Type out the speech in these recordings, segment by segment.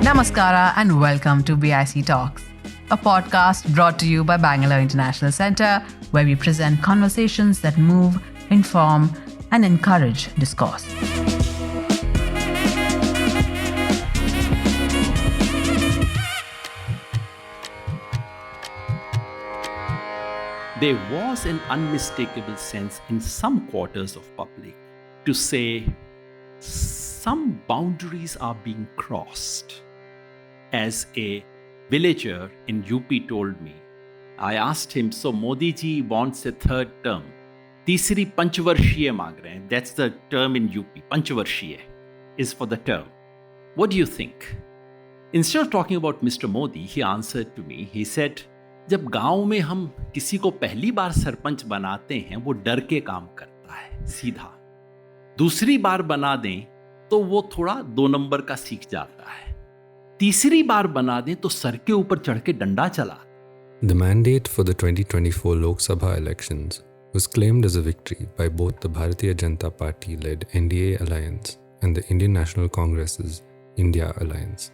Namaskara and welcome to BIC Talks, a podcast brought to you by Bangalore International Centre, where we present conversations that move, inform, and encourage discourse. There was an unmistakable sense in some quarters of public to say some boundaries are being crossed. As a villager in UP told me, I asked him, so Modi ji wants a third term. Tisri panchvarshiya maang rahe hain. That's the term in UP. Panchvarshiya is for the term. What do you think? Instead of talking about Mr. Modi, he answered to me, he said, जब गांव में हम किसी को पहली बार सरपंच बनाते हैं वो डर के काम करता है सीधा, दूसरी बार बना दें तो वो थोड़ा 2 नंबर का सीख जाता है, तीसरी बार बना दें तो सर के ऊपर चढ़ के डंडा चला. The mandate for the 2024 Lok Sabha elections was claimed as a victory by both the Bharatiya Janata Party-led NDA alliance and the Indian National Congress's India alliance.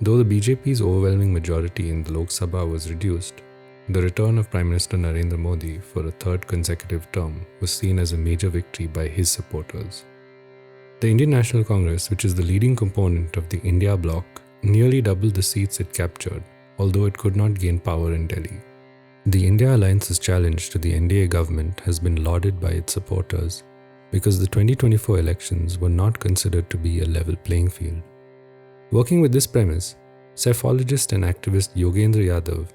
Though the BJP's overwhelming majority in the Lok Sabha was reduced, the return of Prime Minister Narendra Modi for a third consecutive term was seen as a major victory by his supporters. The Indian National Congress, which is the leading component of the India bloc, nearly doubled the seats it captured, although it could not gain power in Delhi. The India Alliance's challenge to the NDA government has been lauded by its supporters because the 2024 elections were not considered to be a level playing field. Working with this premise, psephologist and activist Yogendra Yadav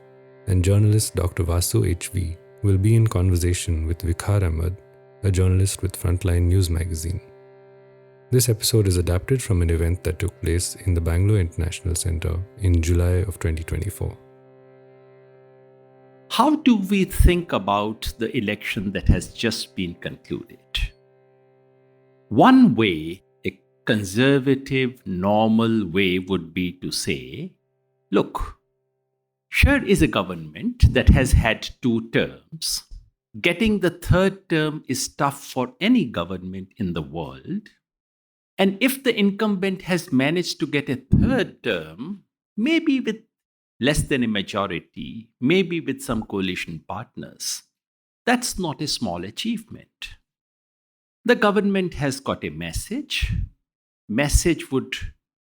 and journalist Dr. Vasu H.V. will be in conversation with Vikhar Ahmed, a journalist with Frontline News magazine. This episode is adapted from an event that took place in the Bangalore International Centre in July of 2024. How do we think about the election that has just been concluded? One way, a conservative, normal way would be to say, look, here is a government that has had 2 terms. Getting the third term is tough for any government in the world. And if the incumbent has managed to get a third term, maybe with less than a majority, maybe with some coalition partners, that's not a small achievement. The government has got a message. Message would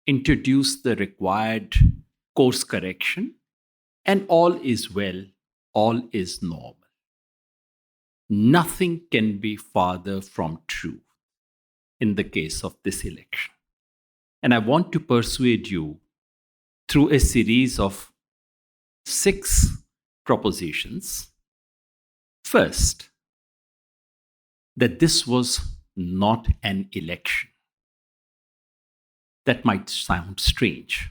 introduce the required course correction, and all is well, all is normal. Nothing can be farther from truth in the case of this election. And I want to persuade you through a series of 6 propositions. First, that this was not an election. That might sound strange.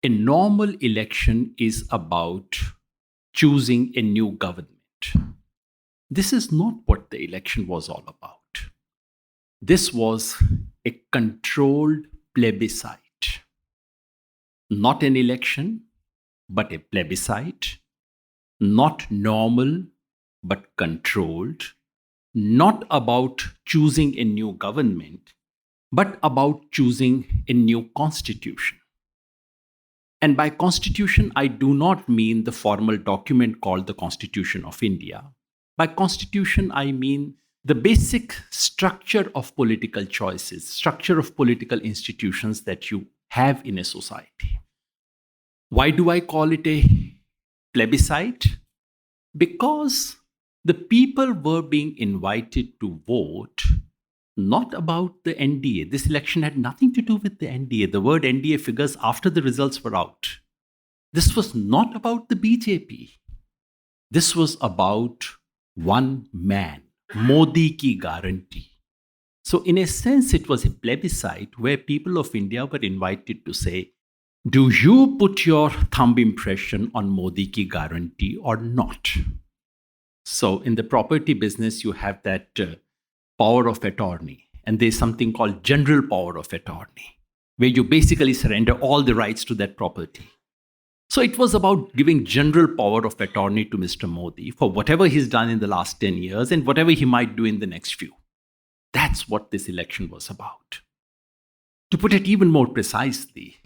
A normal election is about choosing a new government. This is not what the election was all about. This was a controlled plebiscite. Not an election, but a plebiscite. Not normal, but controlled. Not about choosing a new government, but about choosing a new constitution. And by constitution, I do not mean the formal document called the Constitution of India. By constitution, I mean the basic structure of political choices, structure of political institutions that you have in a society. Why do I call it a plebiscite? Because the people were being invited to vote not about the NDA. This election had nothing to do with the NDA. The word NDA figures after the results were out. This was not about the BJP. This was about one man, Modi ki guarantee. So in a sense, it was a plebiscite where people of India were invited to say, do you put your thumb impression on Modi ki guarantee or not? So in the property business, you have that power of attorney. And there's something called general power of attorney, where you basically surrender all the rights to that property. So it was about giving general power of attorney to Mr. Modi for whatever he's done in the last 10 years and whatever he might do in the next few. That's what this election was about. To put it even more precisely,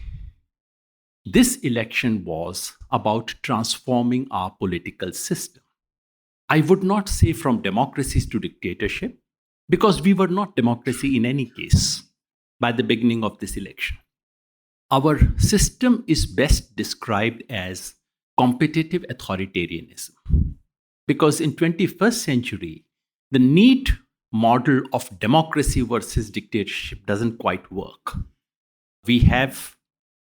This election was about transforming our political system. I would not say from democracies to dictatorship, because we were not democracy in any case by the beginning of this election. Our system is best described as competitive authoritarianism, because in 21st century, the neat model of democracy versus dictatorship doesn't quite work. We have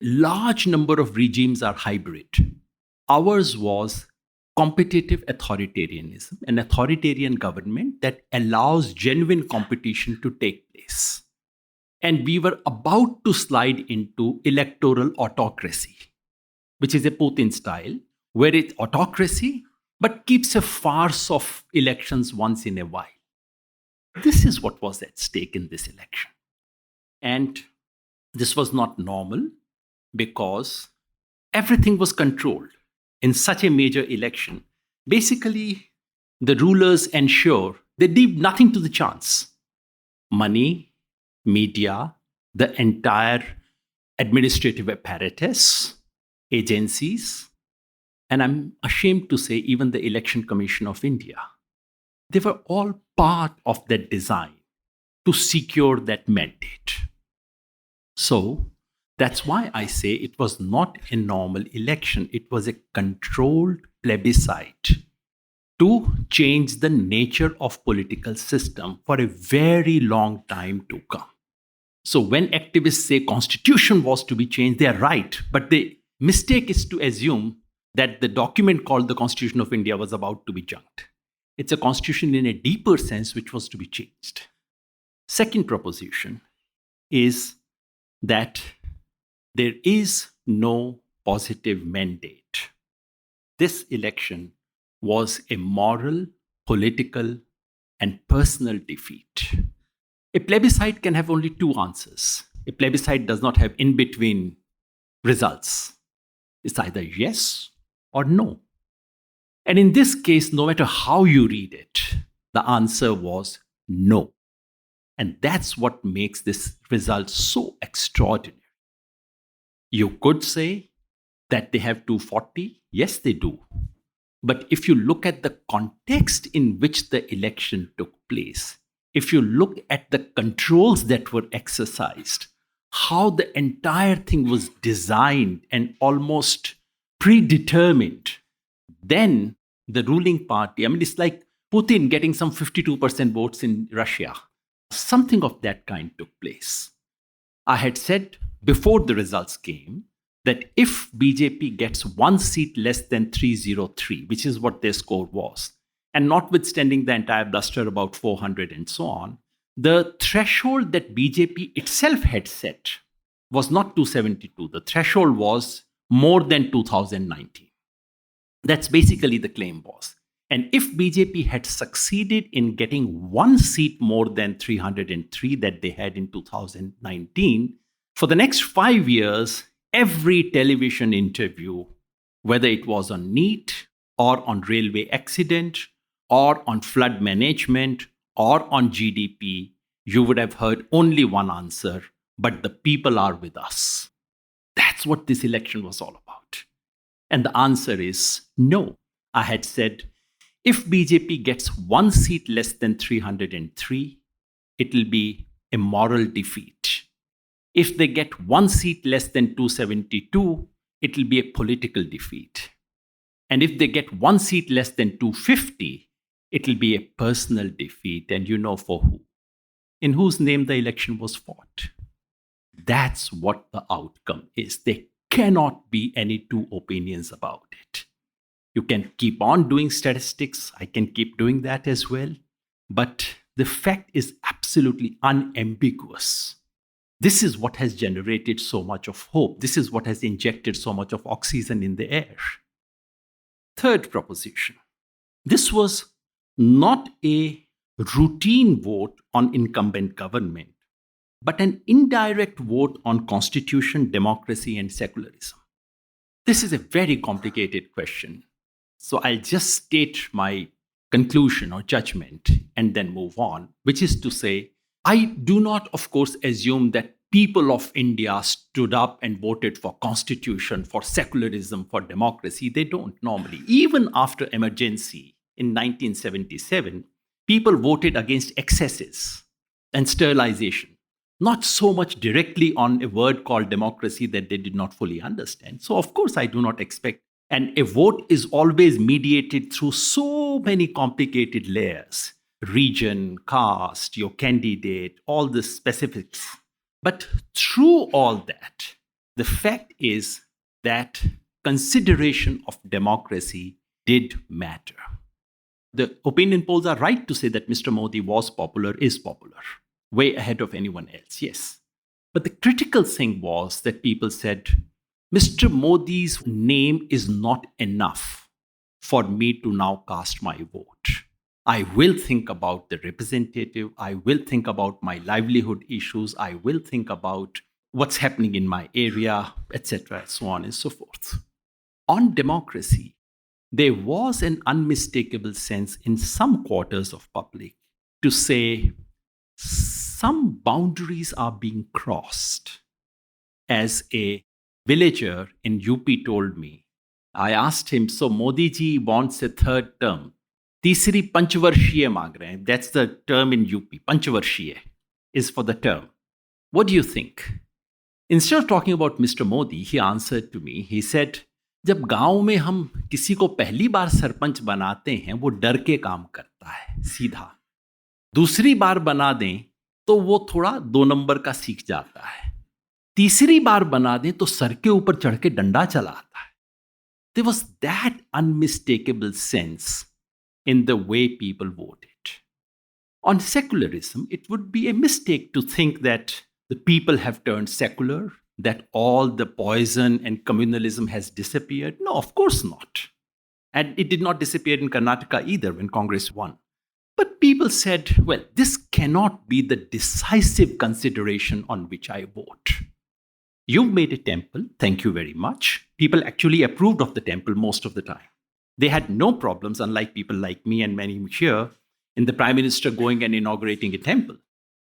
large number of regimes are hybrid. Ours was competitive authoritarianism, an authoritarian government that allows genuine competition to take place. And we were about to slide into electoral autocracy, which is a Putin style, where it's autocracy, but keeps a farce of elections once in a while. This is what was at stake in this election. And this was not normal because everything was controlled. In such a major election, basically, the rulers ensure they leave nothing to the chance. Money, media, the entire administrative apparatus, agencies, and I'm ashamed to say even the Election Commission of India. They were all part of that design to secure that mandate. So, that's why I say it was not a normal election. It was a controlled plebiscite to change the nature of political system for a very long time to come. So when activists say constitution was to be changed, they are right. But the mistake is to assume that the document called the Constitution of India was about to be junked. It's a constitution in a deeper sense which was to be changed. Second proposition is that there is no positive mandate. This election was a moral, political, and personal defeat. A plebiscite can have only two answers. A plebiscite does not have in-between results. It's either yes or no. And in this case, no matter how you read it, the answer was no. And that's what makes this result so extraordinary. You could say that they have 240. Yes, they do. But if you look at the context in which the election took place, if you look at the controls that were exercised, how the entire thing was designed and almost predetermined, then the ruling party, I mean, it's like Putin getting some 52% votes in Russia. Something of that kind took place. I had said before the results came that if BJP gets one seat less than 303, which is what their score was, and notwithstanding the entire bluster about 400 and so on, the threshold that BJP itself had set was not 272. The threshold was more than 2019. That's basically the claim was. And if BJP had succeeded in getting one seat more than 303 that they had in 2019, for the next 5 years, every television interview, whether it was on NEET or on railway accident or on flood management or on GDP, you would have heard only one answer, but the people are with us. That's what this election was all about. And the answer is no. I had said, if BJP gets one seat less than 303, it will be a moral defeat. If they get one seat less than 272, it will be a political defeat. And if they get one seat less than 250, it will be a personal defeat. And you know for who? In whose name the election was fought. That's what the outcome is. There cannot be any two opinions about it. You can keep on doing statistics. I can keep doing that as well. But the fact is absolutely unambiguous. This is what has generated so much of hope. This is what has injected so much of oxygen in the air. Third proposition. This was not a routine vote on incumbent government, but an indirect vote on constitution, democracy, and secularism. This is a very complicated question. So I'll just state my conclusion or judgment and then move on, which is to say, I do not, of course, assume that people of India stood up and voted for constitution, for secularism, for democracy. They don't normally. Even after emergency in 1977, people voted against excesses and sterilization, not so much directly on a word called democracy that they did not fully understand. So, of course, I do not expect. And a vote is always mediated through so many complicated layers: region, caste, your candidate, all the specifics. But through all that, the fact is that consideration of democracy did matter. The opinion polls are right to say that Mr. Modi was popular, is popular, way ahead of anyone else, yes. But the critical thing was that people said, Mr. Modi's name is not enough for me to now cast my vote. I will think about the representative. I will think about my livelihood issues. I will think about what's happening in my area, etc., so on and so forth. On democracy, there was an unmistakable sense in some quarters of public to say some boundaries are being crossed. As a villager in UP told me, I asked him, so Modi ji wants a third term. तीसरी पंचवर्षीय मांग रहे हैं. That's the term in UP. पंचवर्षीय is for the term. What do you think? Instead of talking about Mr. Modi, he answered to me. He said, जब गांव में हम किसी को पहली बार सरपंच बनाते हैं, वो डर के काम करता है, सीधा. दूसरी बार बना दें तो वो थोड़ा 2 नंबर का सीख जाता है. तीसरी बार बना दें तो सर के ऊपर चढ़ के डंडा चलाता है. There was that unmistakable sense in the way people voted. On secularism, it would be a mistake to think that the people have turned secular, that all the poison and communalism has disappeared. No, of course not. And it did not disappear in Karnataka either when Congress won. But people said, well, this cannot be the decisive consideration on which I vote. You've made a temple, thank you very much. People actually approved of the temple most of the time. They had no problems, unlike people like me and many here, in the Prime Minister going and inaugurating a temple.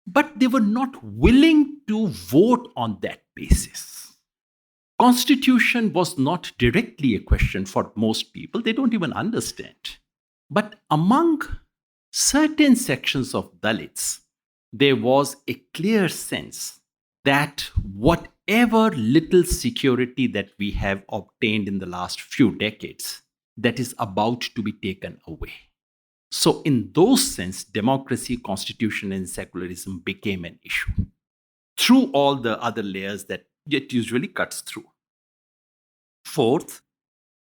But they were not willing to vote on that basis. Constitution was not directly a question for most people. They don't even understand. But among certain sections of Dalits, there was a clear sense that whatever little security that we have obtained in the last few decades, that is about to be taken away. So in those sense, democracy, constitution, and secularism became an issue through all the other layers that it usually cuts through. Fourth,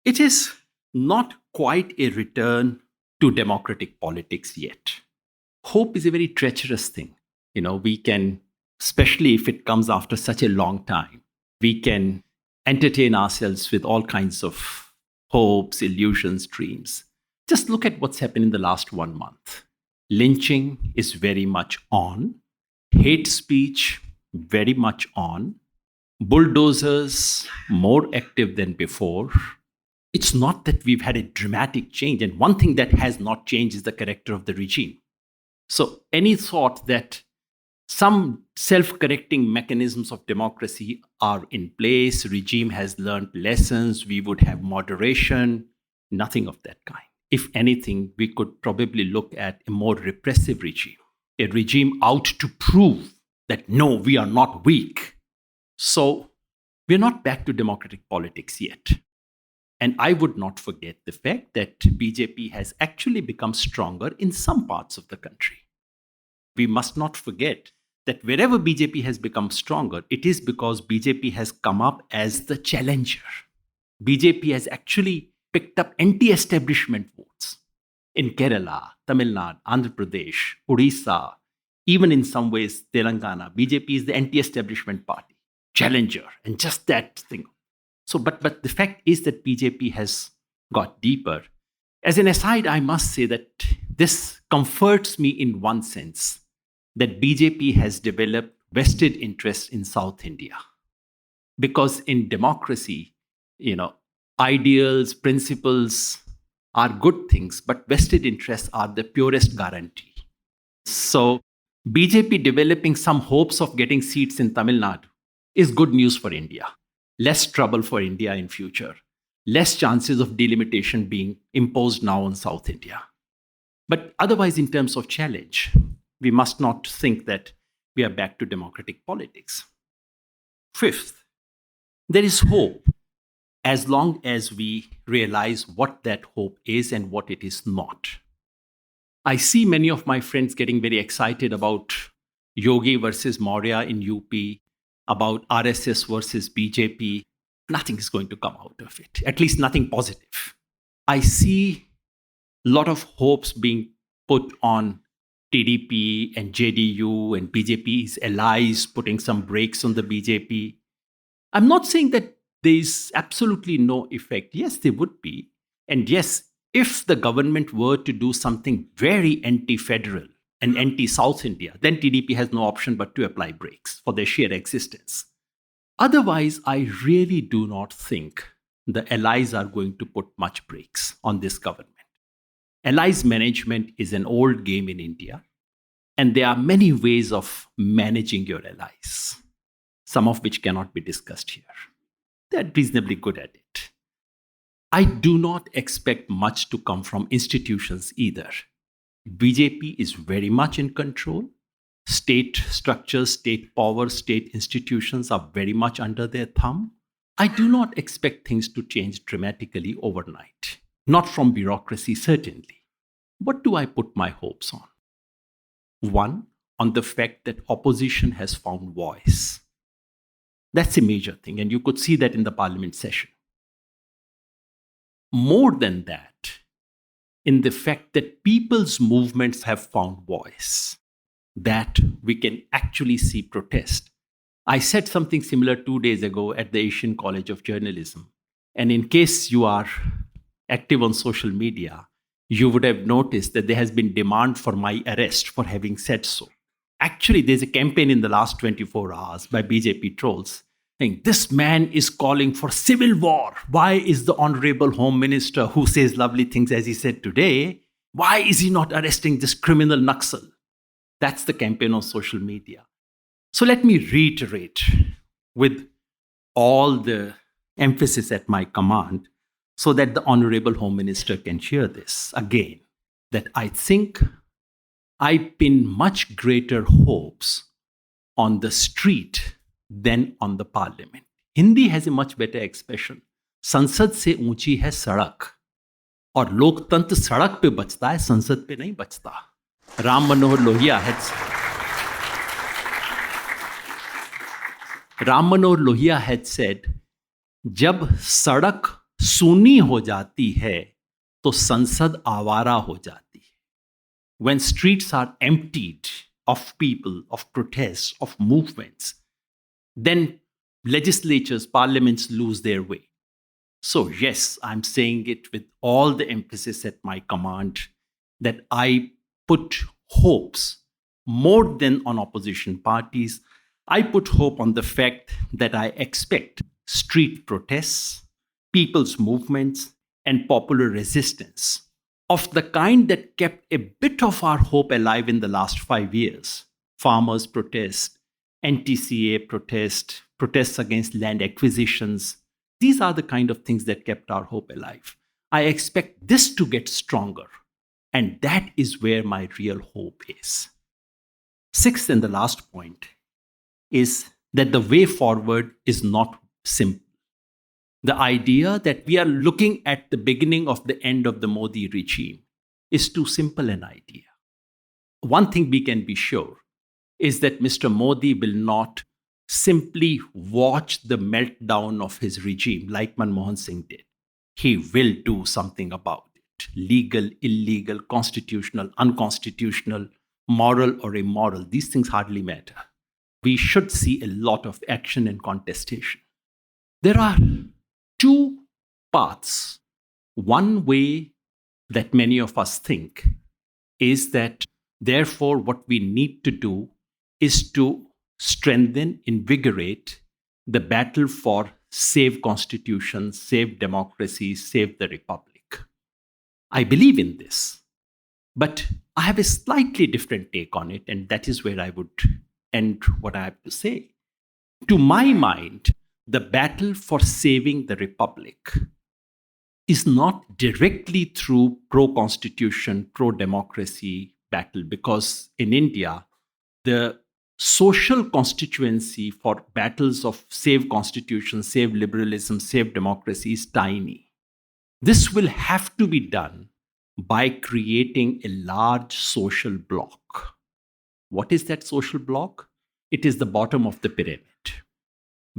it is not quite a return to democratic politics yet. Hope is a very treacherous thing. We can, especially if it comes after such a long time, we can entertain ourselves with all kinds of hopes, illusions, dreams. Just look at what's happened in the last 1 month. Lynching is very much on. Hate speech, very much on. Bulldozers, more active than before. It's not that we've had a dramatic change. And one thing that has not changed is the character of the regime. So any thought that some self-correcting mechanisms of democracy are in place, regime has learned lessons, we would have moderation, nothing of that kind. If anything, we could probably look at a more repressive regime, a regime out to prove that no, we are not weak. So we're not back to democratic politics yet. And I would not forget the fact that BJP has actually become stronger in some parts of the country. We must not forget that wherever BJP has become stronger, it is because BJP has come up as the challenger. BJP has actually picked up anti-establishment votes in Kerala, Tamil Nadu, Andhra Pradesh, Odisha, even in some ways Telangana. BJP is the anti-establishment party, challenger, and just that thing. So, but the fact is that BJP has got deeper. As an aside, I must say that this comforts me in one sense, that BJP has developed vested interests in South India. Because in democracy, ideals, principles are good things, but vested interests are the purest guarantee. So BJP developing some hopes of getting seats in Tamil Nadu is good news for India. Less trouble for India in future. Less chances of delimitation being imposed now on South India. But otherwise, in terms of challenge, we must not think that we are back to democratic politics. Fifth, there is hope as long as we realize what that hope is and what it is not. I see many of my friends getting very excited about Yogi versus Maurya in UP, about RSS versus BJP. Nothing is going to come out of it, at least nothing positive. I see a lot of hopes being put on TDP and JDU and BJP's allies putting some brakes on the BJP. I'm not saying that there is absolutely no effect. Yes, there would be. And yes, if the government were to do something very anti-federal and anti-South India, then TDP has no option but to apply brakes for their sheer existence. Otherwise, I really do not think the allies are going to put much brakes on this government. Allies management is an old game in India, and there are many ways of managing your allies, some of which cannot be discussed here. They're reasonably good at it. I do not expect much to come from institutions either. BJP is very much in control. State structures, state power, state institutions are very much under their thumb. I do not expect things to change dramatically overnight. Not from bureaucracy, certainly. What do I put my hopes on? One, on the fact that opposition has found voice. That's a major thing, and you could see that in the parliament session. More than that, in the fact that people's movements have found voice, that we can actually see protest. I said something similar 2 days ago at the Asian College of Journalism. And in case you are active on social media, you would have noticed that there has been demand for my arrest for having said so. Actually, there's a campaign in the last 24 hours by BJP trolls saying, this man is calling for civil war. Why is the Honorable Home Minister, who says lovely things as he said today, why is he not arresting this criminal Naxal? That's the campaign on social media. So let me reiterate with all the emphasis at my command so that the Honorable Home Minister can hear this again, that I think I pin much greater hopes on the street than on the parliament. Hindi has a much better expression. संसद से ऊंची है सड़क और लोकतंत्र सड़क पे बचता है, संसद पे नहीं बचता. Ram Manohar Lohia had said, जब सड़क सूनी हो जाती है तो संसद आवारा हो जाती है. When streets are emptied of people, of protests, of movements, then legislatures, parliaments lose their way. So yes, I'm saying it with all the emphasis at my command that I put hopes more than on opposition parties. I put hope on the fact that I expect street protests, people's movements, and popular resistance of the kind that kept a bit of our hope alive in the last 5 years. Farmers' protest, anti-CA protest, protests against land acquisitions. These are the kind of things that kept our hope alive. I expect this to get stronger. And that is where my real hope is. Sixth and the last point is that the way forward is not simple. The idea that we are looking at the beginning of the end of the Modi regime is too simple an idea. One thing we can be sure is that Mr. Modi will not simply watch the meltdown of his regime like Manmohan Singh did. He will do something about it. Legal, illegal, constitutional, unconstitutional, moral or immoral, these things hardly matter. We should see a lot of action and contestation. There are two paths. One way that many of us think is that, therefore, what we need to do is to strengthen, invigorate the battle for save constitution, save democracy, save the republic. I believe in this, but I have a slightly different take on it, and that is where I would end what I have to say. To my mind, the battle for saving the republic is not directly through pro-constitution, pro-democracy battle, because in India, the social constituency for battles of save constitution, save liberalism, save democracy is tiny. This will have to be done by creating a large social bloc. What is that social bloc? It is the bottom of the pyramid.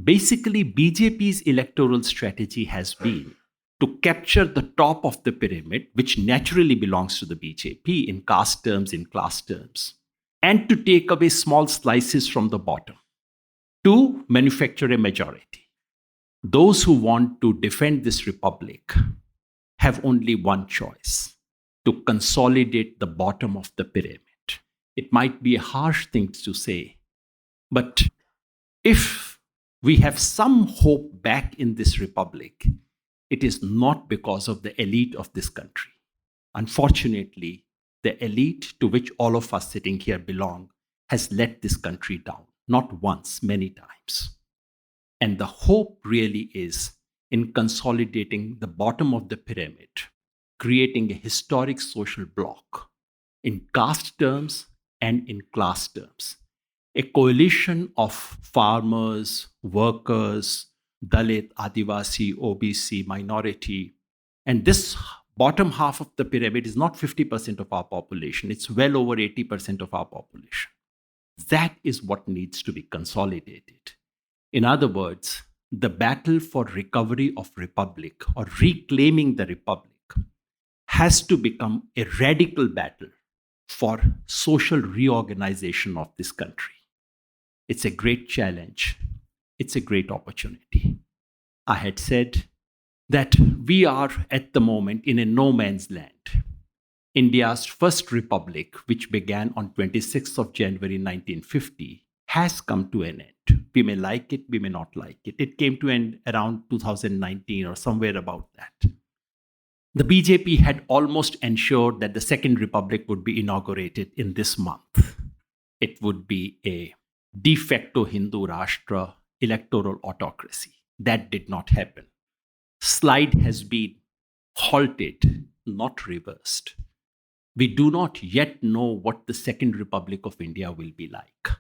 Basically, BJP's electoral strategy has been to capture the top of the pyramid, which naturally belongs to the BJP in caste terms, in class terms, and to take away small slices from the bottom to manufacture a majority. Those who want to defend this republic have only one choice: to consolidate the bottom of the pyramid. It might be a harsh thing to say, but if we have some hope back in this republic, it is not because of the elite of this country. Unfortunately, the elite to which all of us sitting here belong has let this country down, not once, many times. And the hope really is in consolidating the bottom of the pyramid, creating a historic social bloc in caste terms and in class terms. A coalition of farmers, workers, Dalit, Adivasi, OBC, minority. And this bottom half of the pyramid is not 50% of our population. It's well over 80% of our population. That is what needs to be consolidated. In other words, the battle for recovery of republic or reclaiming the republic has to become a radical battle for social reorganization of this country. It's a great challenge. It's a great opportunity. I had said that we are at the moment in a no man's land. India's first republic, which began on 26th of January 1950, has come to an end. We may like it, we may not like it. It came to an end around 2019 or somewhere about that. The BJP had almost ensured that the second republic would be inaugurated in this month. It would be a de facto Hindu Rashtra electoral autocracy. That did not happen. Slide has been halted, not reversed. We do not yet know what the Second Republic of India will be like.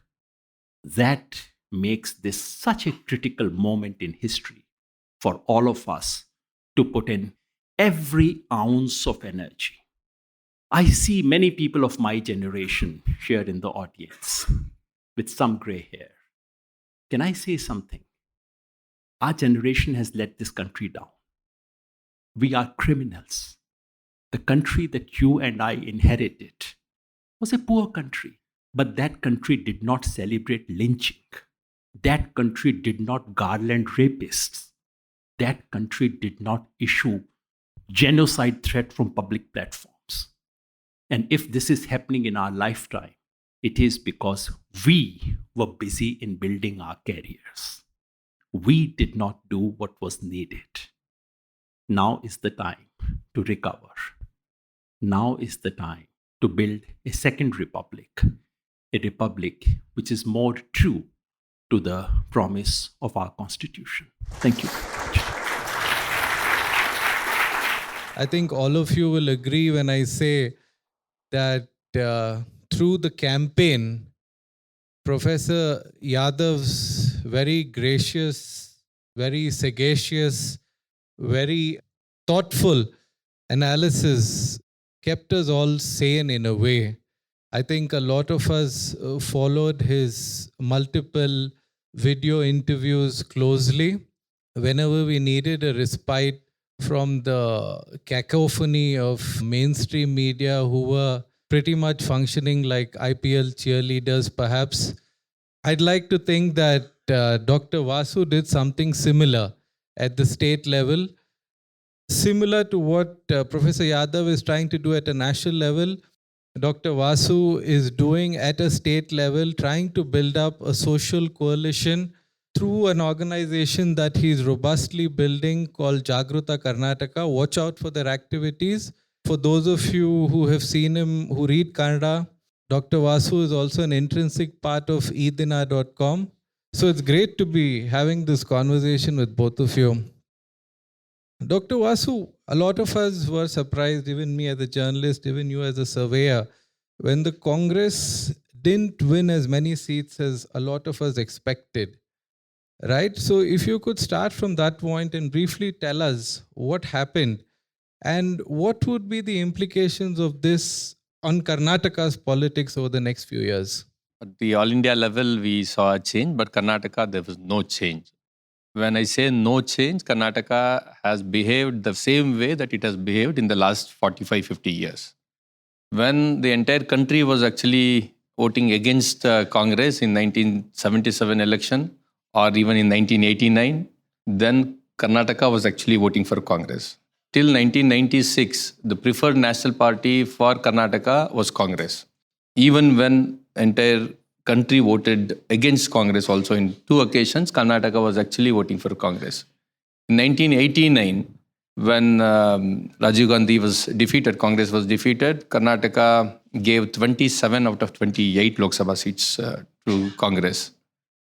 That makes this such a critical moment in history for all of us to put in every ounce of energy. I see many people of my generation here in the audience with some gray hair. Can I say something? Our generation has let this country down. We are criminals. The country that you and I inherited was a poor country, but that country did not celebrate lynching. That country did not garland rapists. That country did not issue genocide threat from public platforms. And if this is happening in our lifetime, it is because we were busy in building our careers. We did not do what was needed. Now is the time to recover. Now is the time to build a second republic, a republic which is more true to the promise of our constitution. Thank you. I think all of you will agree when I say that through the campaign, Professor Yadav's very gracious, very sagacious, very thoughtful analysis kept us all sane in a way. I think a lot of us followed his multiple video interviews closely. Whenever we needed a respite from the cacophony of mainstream media who were pretty much functioning like IPL cheerleaders, perhaps, I'd like to think that Dr. Vasu did something similar at the state level, similar to what Professor Yadav is trying to do at a national level. Dr. Vasu is doing at a state level, trying to build up a social coalition through an organization that he's robustly building called Jagruta Karnataka. Watch out for their activities. For those of you who have seen him, who read Kannada, Dr. Vasu is also an intrinsic part of edina.com. So it's great to be having this conversation with both of you. Dr. Vasu, a lot of us were surprised, even me as a journalist, even you as a surveyor, when the Congress didn't win as many seats as a lot of us expected. Right? So if you could start from that point and briefly tell us what happened and what would be the implications of this on Karnataka's politics over the next few years? At the All India level, we saw a change, but Karnataka, there was no change. When I say no change, Karnataka has behaved the same way that it has behaved in the last 45, 50 years. When the entire country was actually voting against Congress in 1977 election or even in 1989, then Karnataka was actually voting for Congress. Till 1996, the preferred national party for Karnataka was Congress. Even when entire country voted against Congress also in 2 occasions, Karnataka was actually voting for Congress. In 1989, when Rajiv Gandhi was defeated, Congress was defeated, Karnataka gave 27 out of 28 Lok Sabha seats to Congress.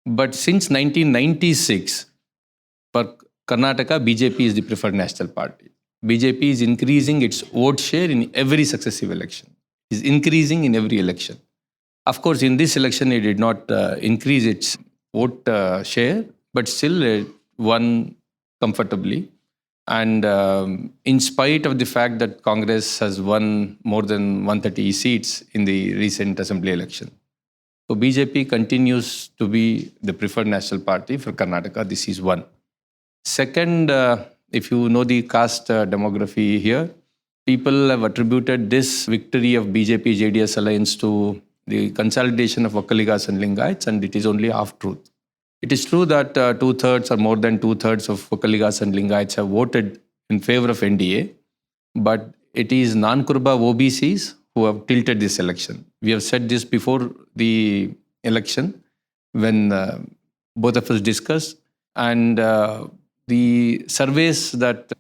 But since 1996, for Karnataka, BJP is the preferred national party. BJP is increasing its vote share in every successive election. It is increasing in every election. Of course, in this election, it did not increase its vote share, but still it won comfortably. And in spite of the fact that Congress has won more than 130 seats in the recent assembly election. So BJP continues to be the preferred national party for Karnataka. This is one. Second, if you know the caste demography here, people have attributed this victory of BJP-JDS alliance to the consolidation of Vakkaligas and Lingaites, and it is only half-truth. It is true that 2/3 or more than 2/3 of Vakkaligas and Lingaites have voted in favor of NDA, but it is non-Kurba OBCs who have tilted this election. We have said this before the election when both of us discussed, and the surveys that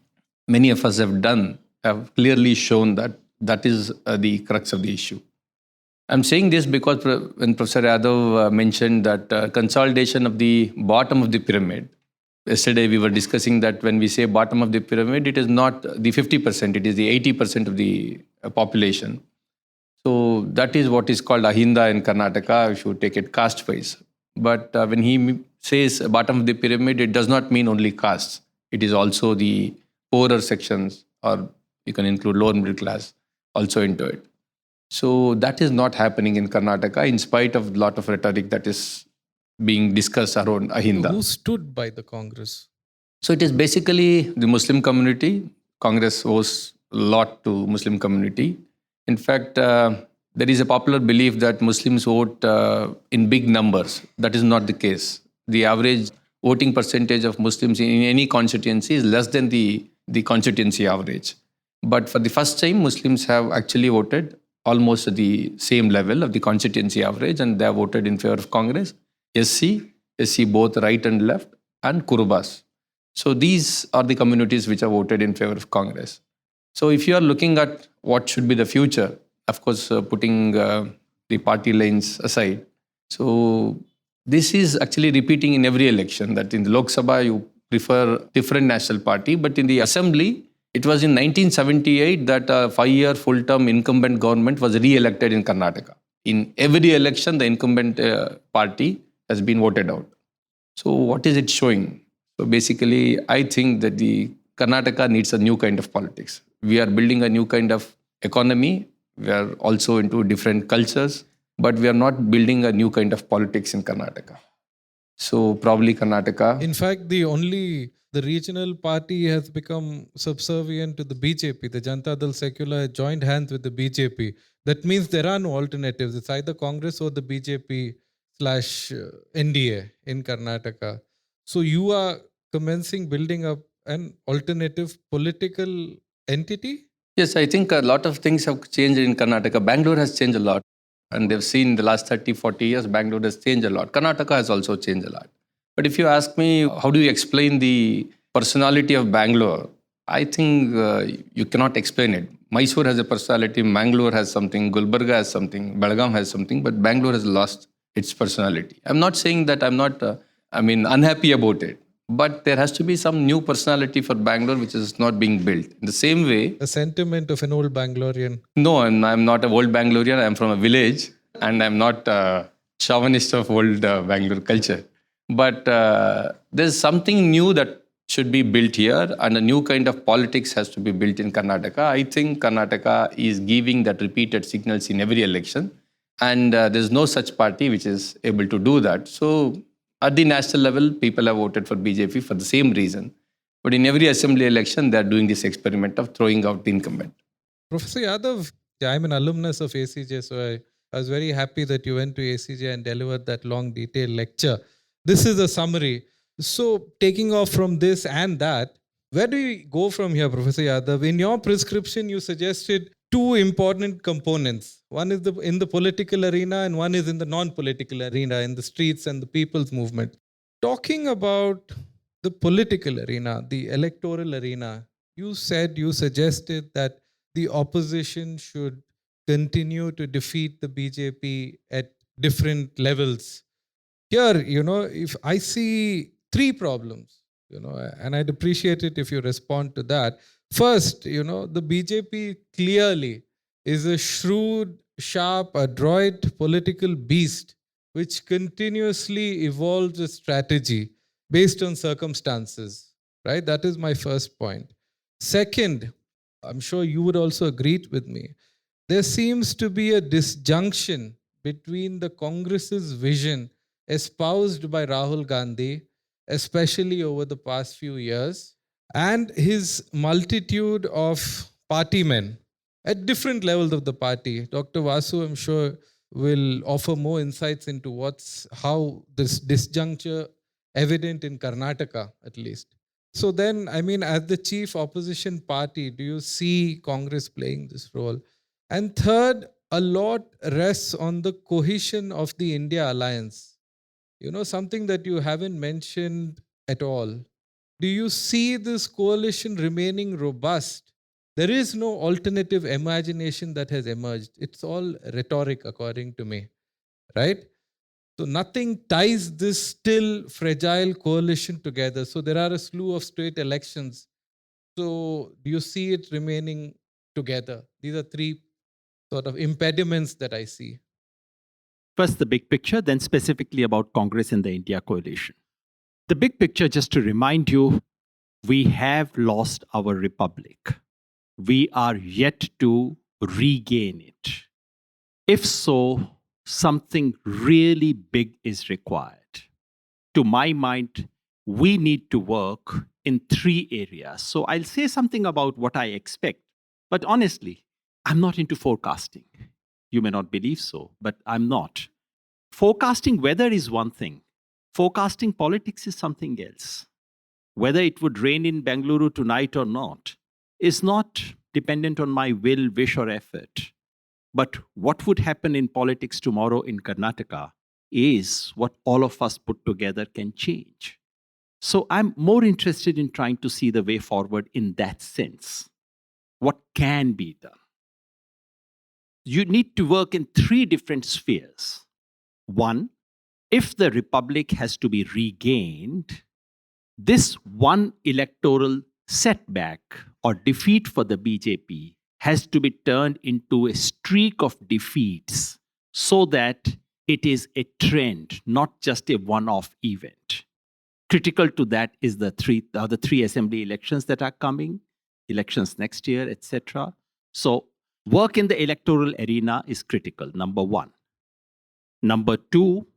many of us have done have clearly shown that that is the crux of the issue. I'm saying this because when Professor Yadav mentioned that consolidation of the bottom of the pyramid, yesterday we were discussing that when we say bottom of the pyramid, it is not the 50%, it is the 80% of the population. So that is what is called Ahinda in Karnataka, if you take it caste-wise. But when he says bottom of the pyramid, it does not mean only castes. It is also the poorer sections, or you can include lower middle class also into it. So that is not happening in Karnataka in spite of a lot of rhetoric that is being discussed around Ahinda. Who stood by the Congress? So it is basically the Muslim community. Congress owes a lot to Muslim community. In fact, there is a popular belief that Muslims vote in big numbers. That is not the case. The average voting percentage of Muslims in any constituency is less than the constituency average. But for the first time, Muslims have actually voted almost at the same level of the constituency average, and they have voted in favor of Congress, SC both right and left, and Kurubas. So these are the communities which have voted in favor of Congress. So if you are looking at what should be the future, of course, putting the party lines aside, so this is actually repeating in every election, that in the Lok Sabha you prefer different national party, but in the assembly, it was in 1978 that a 5-year full-term incumbent government was re-elected in Karnataka. In every election, the incumbent party has been voted out. So what is it showing? So basically, I think that the Karnataka needs a new kind of politics. We are building a new kind of economy. We are also into different cultures, but we are not building a new kind of politics in Karnataka. So probably Karnataka. In fact, the regional party has become subservient to the BJP. The Janata Dal Secular has joined hands with the BJP. That means there are no alternatives. It's either Congress or the BJP/NDA in Karnataka. So you are commencing building up an alternative political entity? Yes, I think a lot of things have changed in Karnataka. Bangalore has changed a lot. And they've seen the last 30, 40 years, Bangalore has changed a lot. Karnataka has also changed a lot. But if you ask me, how do you explain the personality of Bangalore? I think you cannot explain it. Mysore has a personality, Mangalore has something, Gulbarga has something, Belgaum has something, but Bangalore has lost its personality. I'm not saying that I'm not, unhappy about it. But there has to be some new personality for Bangalore which is not being built. In the same way, A sentiment of an old Bangalorean. no, I'm not an old Bangalorean. I'm from a village and I'm not a chauvinist of old Bangalore culture. But there's something new that should be built here and a new kind of politics has to be built in Karnataka. I think Karnataka is giving that repeated signals in every election and there's no such party which is able to do that. So at the national level, people have voted for BJP for the same reason. But in every assembly election, they're doing this experiment of throwing out the incumbent. Professor Yadav, I'm an alumnus of ACJ, so I was very happy that you went to ACJ and delivered that long, detailed lecture. This is a summary. So, taking off from this and that, where do we go from here, Professor Yadav? In your prescription, you suggested two important components. One is in the political arena and one is in the non-political arena, in the streets and the people's movement. Talking about the political arena, the electoral arena, you suggested that the opposition should continue to defeat the BJP at different levels. Here, if I see three problems, and I'd appreciate it if you respond to that. First, the BJP clearly is a shrewd, sharp, adroit political beast which continuously evolves a strategy based on circumstances, right? That is my first point. Second, I'm sure you would also agree with me, there seems to be a disjunction between the Congress's vision espoused by Rahul Gandhi, especially over the past few years, and his multitude of party men at different levels of the party. Dr. Vasu, I'm sure, will offer more insights into how this disjuncture evident in Karnataka, at least. So then, as the chief opposition party, do you see Congress playing this role? And third, a lot rests on the cohesion of the India alliance. Something that you haven't mentioned at all. Do you see this coalition remaining robust? There is no alternative imagination that has emerged. It's all rhetoric, according to me, right? So nothing ties this still fragile coalition together. So there are a slew of state elections. So do you see it remaining together? These are three sort of impediments that I see. First, the big picture, then specifically about Congress and the India coalition. The big picture, just to remind you, we have lost our republic. We are yet to regain it. If so, something really big is required. To my mind, we need to work in three areas. So I'll say something about what I expect. But honestly, I'm not into forecasting. You may not believe so, but I'm not. Forecasting weather is one thing. Forecasting politics is something else. Whether it would rain in Bengaluru tonight or not is not dependent on my will, wish, or effort. But what would happen in politics tomorrow in Karnataka is what all of us put together can change. So I'm more interested in trying to see the way forward in that sense. What can be done? You need to work in three different spheres. One, if the republic has to be regained, this one electoral setback or defeat for the BJP has to be turned into a streak of defeats so that it is a trend, not just a one-off event. Critical to that is the other three assembly elections that are coming, elections next year, etc. So work in the electoral arena is critical, number one. Number two,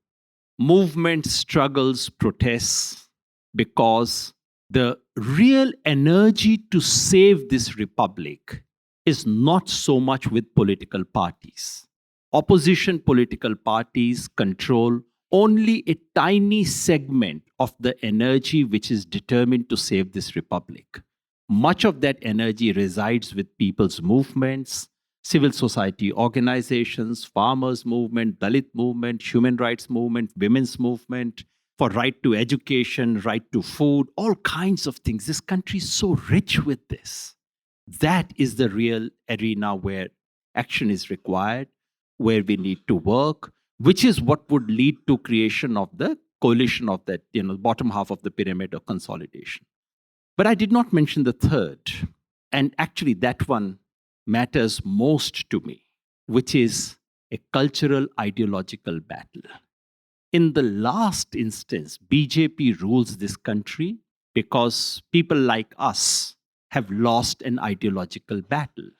movement struggles, protests, because the real energy to save this republic is not so much with political parties. Opposition political parties control only a tiny segment of the energy which is determined to save this republic. Much of that energy resides with people's movements, civil society organizations, farmers' movement, Dalit movement, human rights movement, women's movement, for right to education, right to food, all kinds of things. This country is so rich with this. That is the real arena where action is required, where we need to work, which is what would lead to creation of the coalition of that, bottom half of the pyramid of consolidation. But I did not mention the third, and actually that one matters most to me, which is a cultural ideological battle. In the last instance, BJP rules this country because people like us have lost an ideological battle,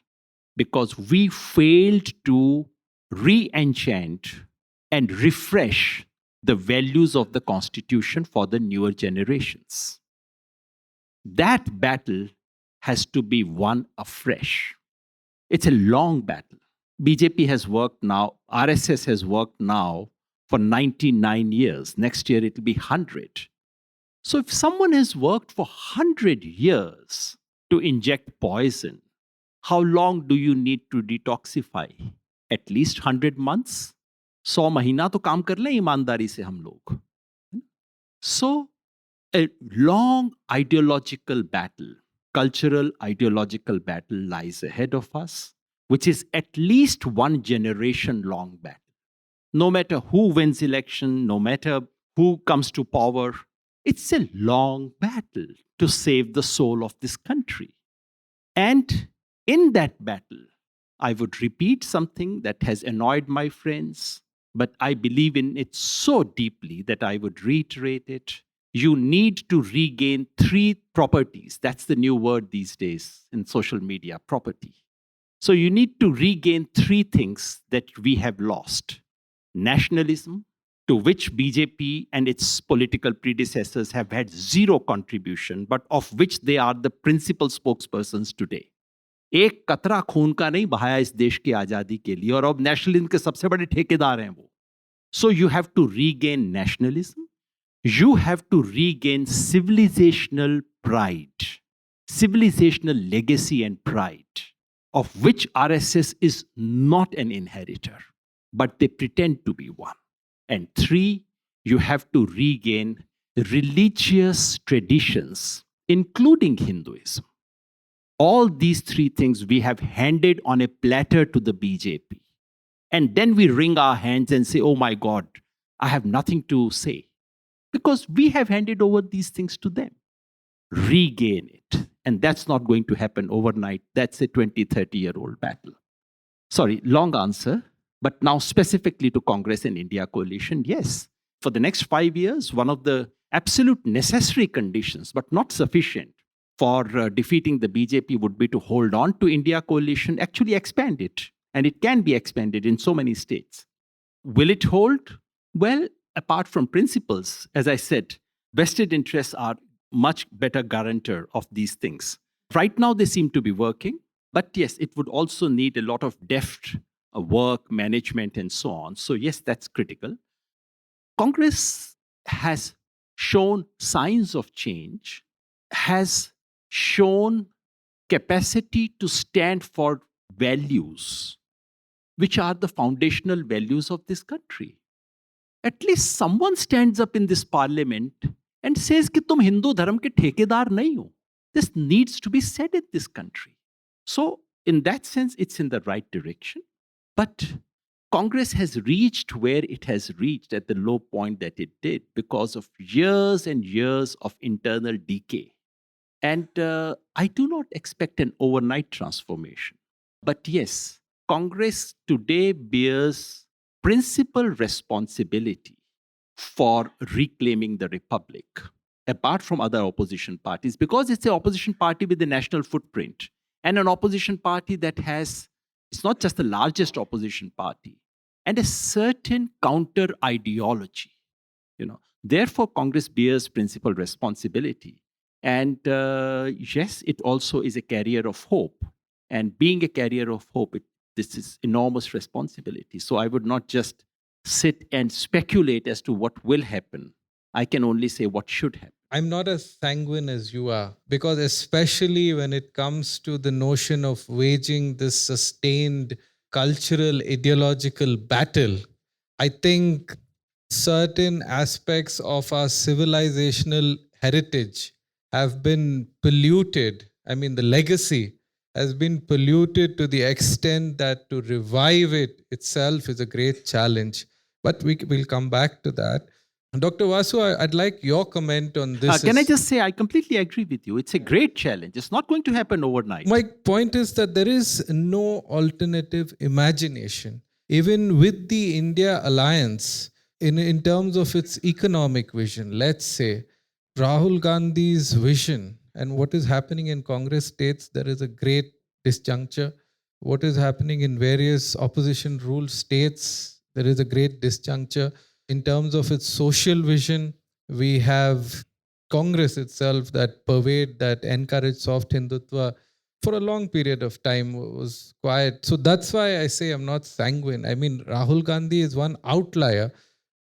because we failed to re enchant and refresh the values of the Constitution for the newer generations. That battle has to be won afresh. It's a long battle. BJP has worked now, RSS has worked now for 99 years. Next year it will be 100. So if someone has worked for 100 years to inject poison, how long do you need to detoxify? At least 100 months? 100 महीना तो काम कर लें ईमानदारी से हम लोग. So a long ideological battle, cultural ideological battle lies ahead of us, which is at least one generation long battle. No matter who wins election, no matter who comes to power, it's a long battle to save the soul of this country. And in that battle, I would repeat something that has annoyed my friends, but I believe in it so deeply that I would reiterate it. You need to regain 3 properties. That's the new word these days in social media, property. So you need to regain 3 things that we have lost. Nationalism, to which BJP and its political predecessors have had zero contribution, but of which they are the principal spokespersons today. एक कतरा खून का नहीं बहाया इस देश की आजादी के लिए, और अब नेशनलिज्म के सबसे बड़े ठेकेदार हैं वो. So you have to regain nationalism. You have to regain civilizational pride, civilizational legacy and pride, of which RSS is not an inheritor, but they pretend to be one. And 3, you have to regain religious traditions, including Hinduism. All these 3 things we have handed on a platter to the BJP. And then we wring our hands and say, oh my God, I have nothing to say. Because we have handed over these things to them. Regain it. And that's not going to happen overnight. That's a 20, 30-year-old battle. Sorry, long answer. But now specifically to Congress and India coalition, yes. For the next 5 years, one of the absolute necessary conditions, but not sufficient, for defeating the BJP would be to hold on to India coalition, actually expand it. And it can be expanded in so many states. Will it hold? Well, apart from principles, as I said, vested interests are much better guarantor of these things. Right now, they seem to be working. But yes, it would also need a lot of deft work, management, and so on. So yes, that's critical. Congress has shown signs of change, has shown capacity to stand for values, which are the foundational values of this country. At least someone stands up in this parliament and says कि तुम हिंदू धर्म के ठेकेदार नहीं हो. This needs to be said in this country. So in that sense, it's in the right direction. But Congress has reached where it has reached at the low point that it did because of years and years of internal decay. And I do not expect an overnight transformation. But yes, Congress today bears principal responsibility for reclaiming the republic, apart from other opposition parties, because it's an opposition party with a national footprint and an opposition party that has, it's not just the largest opposition party, and a certain counter ideology. Therefore, Congress bears principal responsibility. And yes, it also is a carrier of hope. And being a carrier of hope, this is enormous responsibility. So I would not just sit and speculate as to what will happen. I can only say what should happen. I'm not as sanguine as you are, because especially when it comes to the notion of waging this sustained cultural, ideological battle, I think certain aspects of our civilizational heritage have been polluted. I mean, the legacy has been polluted to the extent that to revive it itself is a great challenge. But we'll come back to that. Dr. Vasu, I'd like your comment on this. Can I just say, I completely agree with you. It's a great challenge. It's not going to happen overnight. My point is that there is no alternative imagination. Even with the India alliance, in terms of its economic vision, let's say, Rahul Gandhi's vision and what is happening in Congress states there is a great disjuncture. What is happening in various opposition ruled states, there is a great disjuncture. In terms of its social vision, we have Congress itself that pervade, that encourage soft Hindutva for a long period of time was quiet. So that's why I say I'm not sanguine. I mean, Rahul Gandhi is one outlier.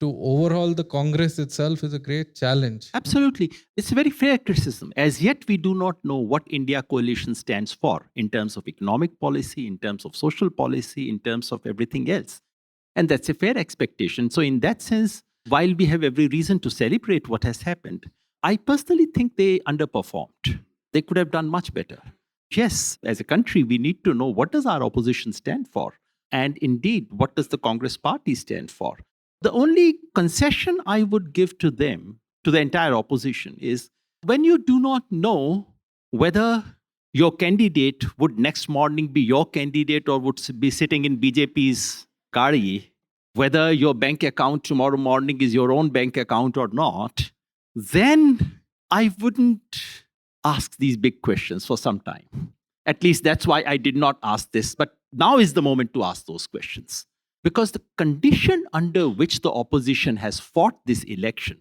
To overhaul the Congress itself is a great challenge. Absolutely. It's a very fair criticism. As yet, we do not know what India coalition stands for in terms of economic policy, in terms of social policy, in terms of everything else. And that's a fair expectation. So in that sense, while we have every reason to celebrate what has happened, I personally think they underperformed. They could have done much better. Yes, as a country, we need to know what does our opposition stand for? And indeed, what does the Congress party stand for? The only concession I would give to them, to the entire opposition, is when you do not know whether your candidate would next morning be your candidate or would be sitting in BJP's gari, whether your bank account tomorrow morning is your own bank account or not, then I wouldn't ask these big questions for some time. At least that's why I did not ask this. But now is the moment to ask those questions. Because the condition under which the opposition has fought this election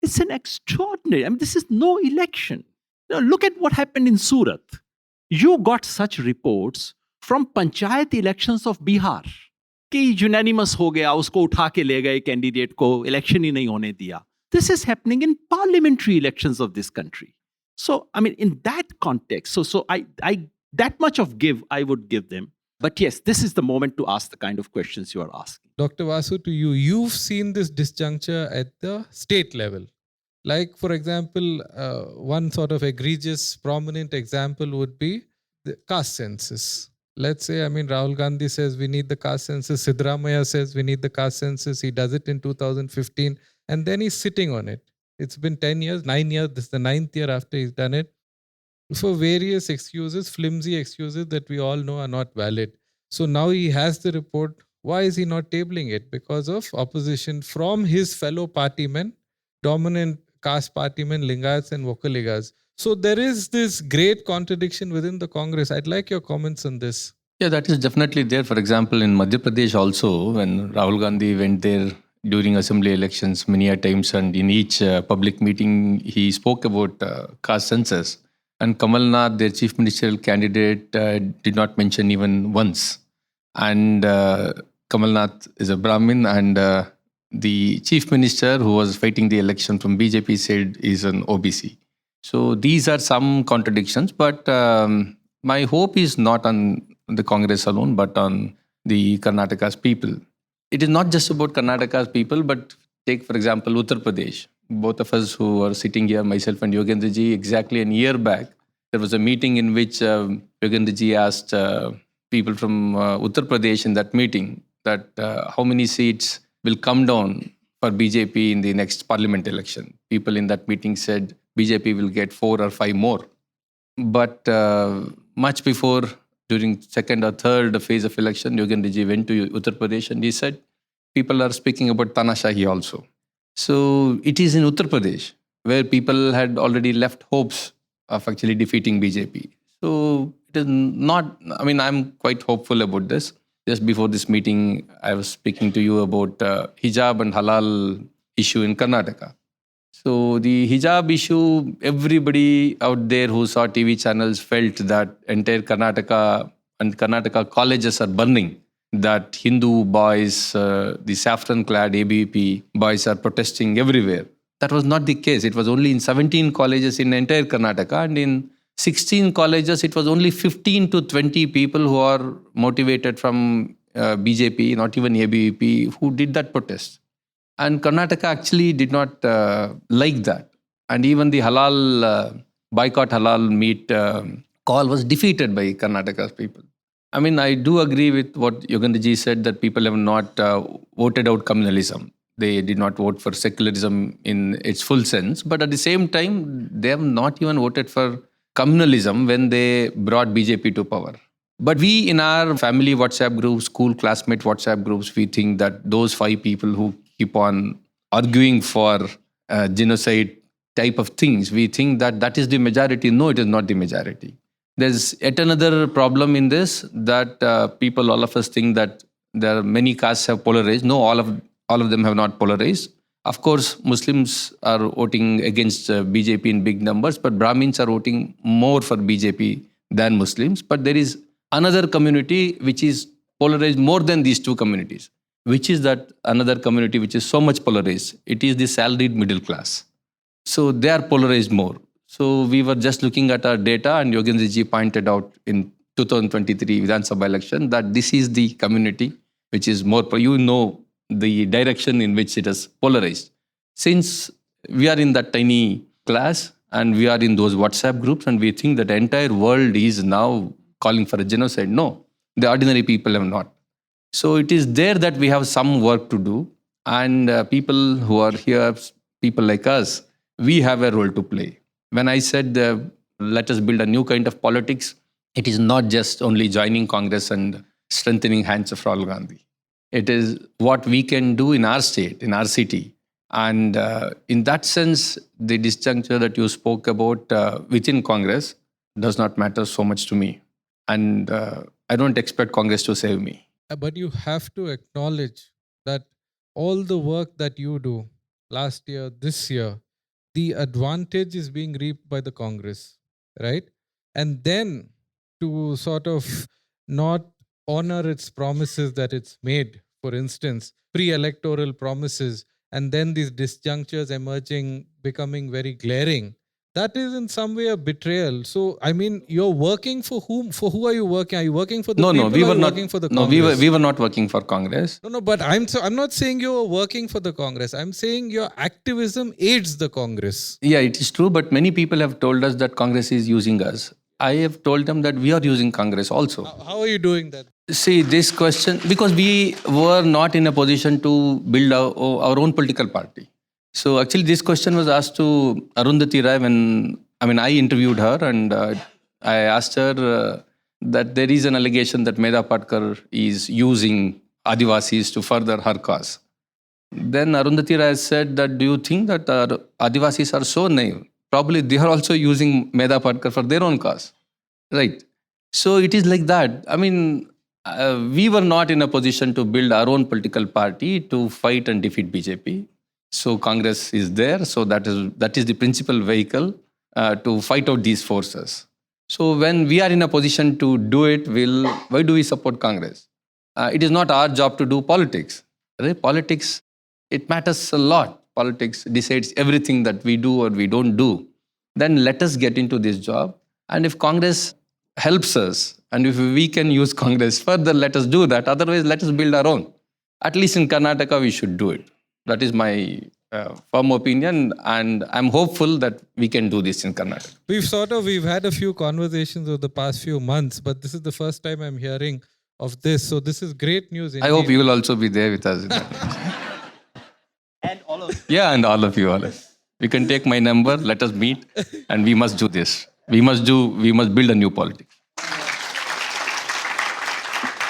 is an extraordinary. I mean, this is no election. Now, look at what happened in Surat. You got such reports from panchayat elections of Bihar. कि unanimous हो गया, उसको उठा के ले गए candidate को, election ही नहीं होने दिया. This is happening in parliamentary elections of this country. So, I mean, in that context, so I that much of give I would give them. But yes, this is the moment to ask the kind of questions you are asking. Dr. Vasu, to you, you've seen this disjuncture at the state level. Like, for example, one sort of egregious, prominent example would be the caste census. Let's say, I mean, Rahul Gandhi says we need the caste census. Siddaramaiah says we need the caste census. He does it in 2015. And then he's sitting on it. It's been 10 years, 9 years. This is the 9th year after he's done it. For various excuses, flimsy excuses that we all know are not valid. So now he has the report. Why is he not tabling it? Because of opposition from his fellow partymen, dominant caste partymen, Lingayats and Vokaligas. So there is this great contradiction within the Congress. I'd like your comments on this. Yeah, that is definitely there. For example, in Madhya Pradesh also, when Rahul Gandhi went there during assembly elections many a times, and in each public meeting, he spoke about caste census. And Kamal Nath, their chief ministerial candidate, did not mention even once. And Kamal Nath is a Brahmin, and the chief minister who was fighting the election from BJP said is an OBC. So these are some contradictions, but my hope is not on the Congress alone, but on the Karnataka's people. It is not just about Karnataka's people, but take, for example, Uttar Pradesh. Both of us who are sitting here, myself and Yogendraji, exactly a year back, there was a meeting in which Yogendraji asked people from Uttar Pradesh in that meeting that how many seats will come down for BJP in the next parliament election. People in that meeting said BJP will get 4 or 5 more. But much before, during second or third phase of election, Yogendraji went to Uttar Pradesh and he said, people are speaking about Tanashahi also. So it is in Uttar Pradesh where people had already left hopes of actually defeating BJP. So it is not, I mean, I'm quite hopeful about this. Just before this meeting, I was speaking to you about hijab and halal issue in Karnataka. So the hijab issue, everybody out there who saw TV channels felt that entire Karnataka and Karnataka colleges are burning. That Hindu boys, the saffron-clad ABVP boys are protesting everywhere. That was not the case. It was only in 17 colleges in entire Karnataka, and in 16 colleges, it was only 15 to 20 people who are motivated from BJP, not even ABVP, who did that protest. And Karnataka actually did not like that. And even the halal, boycott halal meat call was defeated by Karnataka's people. I mean, I do agree with what Yogendraji said, that people have not voted out communalism. They did not vote for secularism in its full sense. But at the same time, they have not even voted for communalism when they brought BJP to power. But we, in our family WhatsApp groups, school classmate WhatsApp groups, we think that those 5 people who keep on arguing for genocide type of things, we think that that is the majority. No, it is not the majority. There's yet another problem in this, that people, all of us, think that there are many castes have polarized. No, all of them have not polarized. Of course, Muslims are voting against BJP in big numbers, but Brahmins are voting more for BJP than Muslims. But there is another community which is polarized more than these two communities. Which is that another community which is so much polarized? It is the salaried middle class. So they are polarized more. So we were just looking at our data, and Yogendraji pointed out in 2023 Vidhan Sabha election that this is the community which is more, the direction in which it is polarized. Since we are in that tiny class and we are in those WhatsApp groups and we think that the entire world is now calling for a genocide, no, the ordinary people have not. So it is there that we have some work to do, and people who are here, people like us, we have a role to play. When I said let us build a new kind of politics, it is not just only joining Congress and strengthening hands of Rahul Gandhi. It is what we can do in our state, in our city. And in that sense, the disjuncture that you spoke about within Congress does not matter so much to me. And I don't expect Congress to save me. But you have to acknowledge that all the work that you do last year, this year, the advantage is being reaped by the Congress, right? And then to sort of not honor its promises that it's made, for instance, pre-electoral promises, and then these disjunctures emerging, becoming very glaring, that is in some way a betrayal. So, I mean, you're working for whom? For who are you working? Are you working for the people? No, we were not working for the Congress. Congress? We were not working for Congress. No, but I'm not saying you were working for the Congress. I'm saying your activism aids the Congress. Yeah, it is true. But many people have told us that Congress is using us. I have told them that we are using Congress also. How are you doing that? See, this question, because we were not in a position to build our own political party. So actually, this question was asked to Arundhati Rai when, I interviewed her, and I asked her that there is an allegation that Medha Patkar is using Adivasis to further her cause. Then Arundhati Rai said that, do you think that Adivasis are so naive? Probably they are also using Medha Patkar for their own cause. Right. So it is like that. We were not in a position to build our own political party to fight and defeat BJP. So Congress is there. So that is the principal vehicle to fight out these forces. So when we are in a position to do it, why do we support Congress? It is not our job to do politics. Right? Politics, it matters a lot. Politics decides everything that we do or we don't do. Then let us get into this job. And if Congress helps us, and if we can use Congress further, let us do that. Otherwise, let us build our own. At least in Karnataka, we should do it. That is my firm opinion, and I'm hopeful that we can do this in Karnataka. We've had a few conversations over the past few months, but this is the first time I'm hearing of this. So this is great news. Indeed. I hope you will also be there with us. And all of you. Yeah, and all of you. You can take my number, let us meet, and we must do this. We must build a new politics.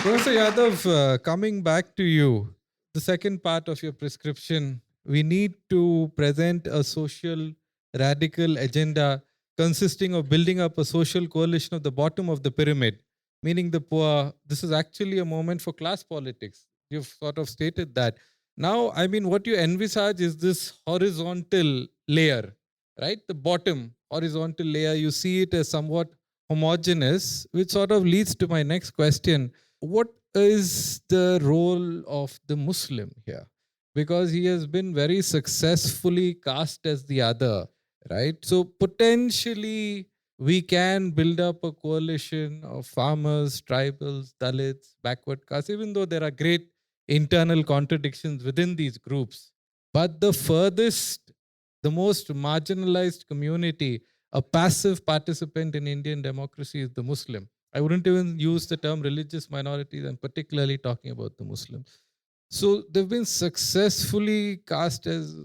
Professor Yadav, coming back to you, the second part of your prescription, we need to present a social radical agenda consisting of building up a social coalition of the bottom of the pyramid, meaning the poor. This is actually a moment for class politics. You've sort of stated that. Now, what you envisage is this horizontal layer, right? The bottom horizontal layer, you see it as somewhat homogeneous, which sort of leads to my next question. What is the role of the Muslim here? Because he has been very successfully cast as the other, right? So potentially we can build up a coalition of farmers, tribals, Dalits, backward castes, even though there are great internal contradictions within these groups. But the furthest, the most marginalized community a passive participant in Indian democracy is the Muslim. I wouldn't even use the term religious minorities. I'm particularly talking about the Muslims. So they've been successfully cast as,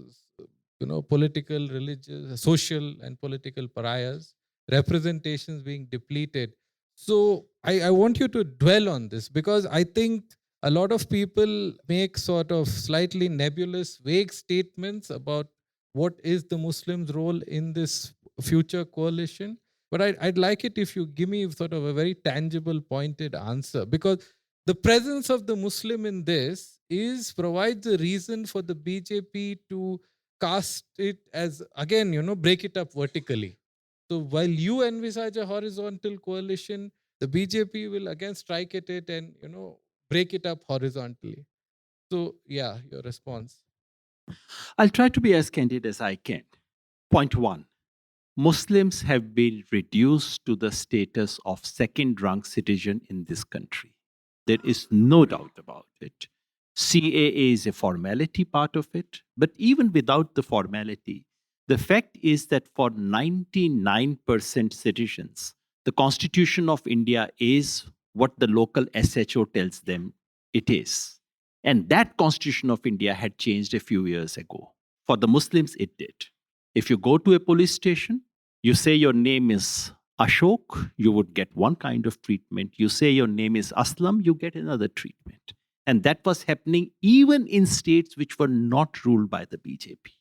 political, religious, social, and political pariahs, representations being depleted. So I want you to dwell on this, because I think a lot of people make sort of slightly nebulous, vague statements about what is the Muslims' role in this future coalition. But I'd like it if you give me sort of a very tangible, pointed answer, because the presence of the Muslim in this provides a reason for the BJP to cast it as, again, break it up vertically. So while you envisage a horizontal coalition, the BJP will again strike at it and, break it up horizontally. So, yeah, your response. I'll try to be as candid as I can. Point one, Muslims have been reduced to the status of second-rank citizen in this country. There is no doubt about it. CAA is a formality part of it, but even without the formality, the fact is that for 99% citizens, the Constitution of India is what the local SHO tells them it is. And that Constitution of India had changed a few years ago. For the Muslims, it did. If you go to a police station, you say your name is Ashok, you would get one kind of treatment. You say your name is Aslam, you get another treatment. And that was happening even in states which were not ruled by the BJP.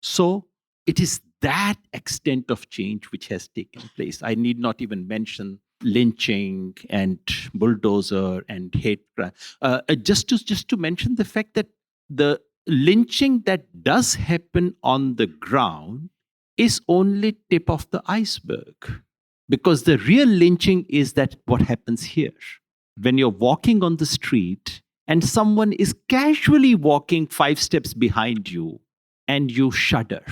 So it is that extent of change which has taken place. I need not even mention lynching and bulldozer and hate crime. Just to mention the fact that the lynching that does happen on the ground is only tip of the iceberg. Because the real lynching is that what happens here. When you're walking on the street and someone is casually walking 5 steps behind you and you shudder,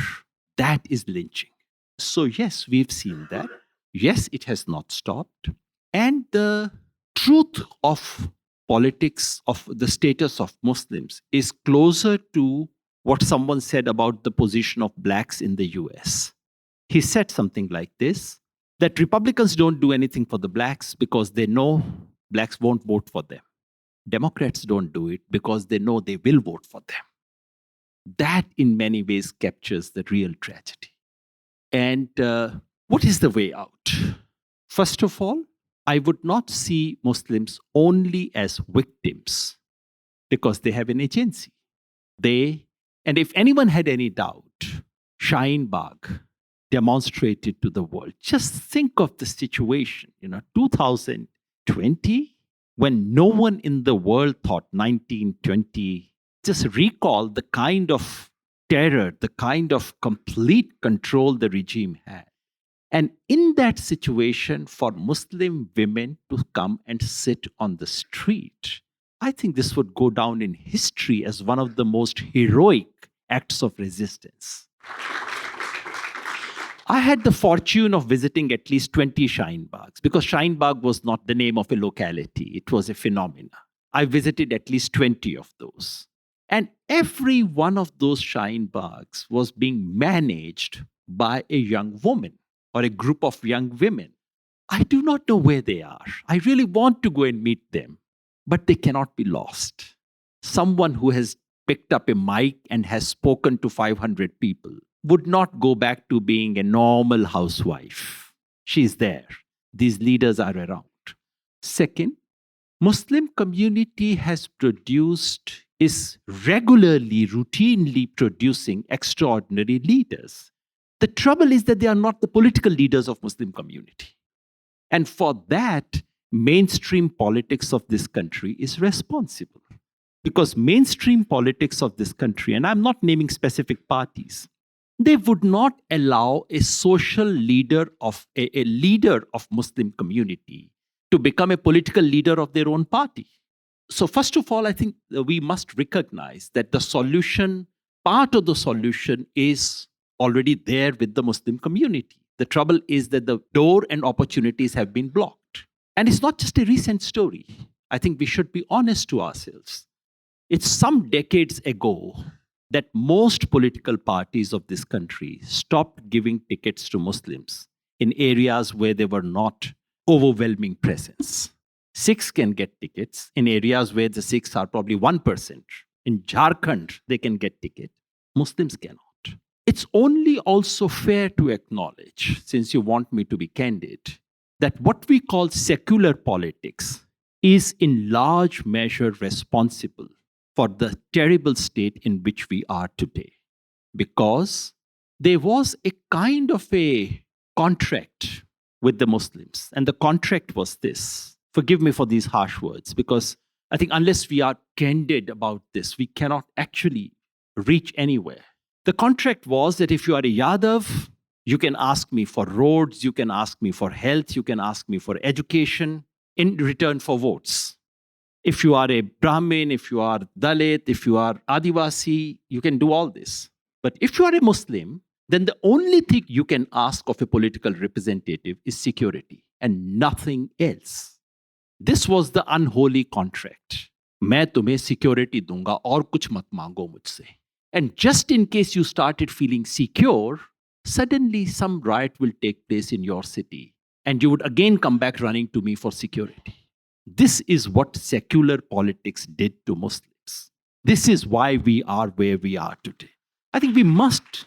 that is lynching. So yes, we've seen that. Yes, it has not stopped. And the truth of politics, of the status of Muslims, is closer to what someone said about the position of blacks in the US. He said something like this, that Republicans don't do anything for the blacks because they know blacks won't vote for them. Democrats don't do it because they know they will vote for them. That in many ways captures the real tragedy. And what is the way out? First of all, I would not see Muslims only as victims because they have an agency. And if anyone had any doubt, Shaheen Bagh demonstrated to the world. Just think of the situation, 2020, when no one in the world thought 1920. Just recall the kind of terror, the kind of complete control the regime had. And in that situation, for Muslim women to come and sit on the street, I think this would go down in history as one of the most heroic acts of resistance. I had the fortune of visiting at least 20 Shaheen Baghs, because Shaheen Bagh was not the name of a locality, it was a phenomena. I visited at least 20 of those. And every one of those Shaheen Baghs was being managed by a young woman or a group of young women. I do not know where they are. I really want to go and meet them, but they cannot be lost. Someone who has picked up a mic and has spoken to 500 people would not go back to being a normal housewife. She's there. These leaders are around. Second, Muslim community is regularly, routinely producing extraordinary leaders. The trouble is that they are not the political leaders of Muslim community. And for that, mainstream politics of this country is responsible. Because mainstream politics of this country, and I'm not naming specific parties, they would not allow a social leader of a leader of Muslim community to become a political leader of their own party. So first of all, I think we must recognize that the solution, part of the solution is already there with the Muslim community. The trouble is that the door and opportunities have been blocked. And it's not just a recent story. I think we should be honest to ourselves. It's some decades ago that most political parties of this country stopped giving tickets to Muslims in areas where there were not overwhelming presence. Sikhs can get tickets in areas where the Sikhs are probably 1%. In Jharkhand, they can get ticket. Muslims cannot. It's only also fair to acknowledge, since you want me to be candid, that what we call secular politics is in large measure responsible for the terrible state in which we are today. Because there was a kind of a contract with the Muslims. And the contract was this. Forgive me for these harsh words, because I think unless we are candid about this, we cannot actually reach anywhere. The contract was that if you are a Yadav, you can ask me for roads, you can ask me for health, you can ask me for education in return for votes. If you are a Brahmin, if you are Dalit, if you are Adivasi, you can do all this. But if you are a Muslim, then the only thing you can ask of a political representative is security and nothing else. This was the unholy contract. मैं तुम्हें security दूंगा और कुछ मत मांगो मुझसे. And just in case you started feeling secure, suddenly some riot will take place in your city and you would again come back running to me for security. This is what secular politics did to Muslims. This is why we are where we are today. I think we must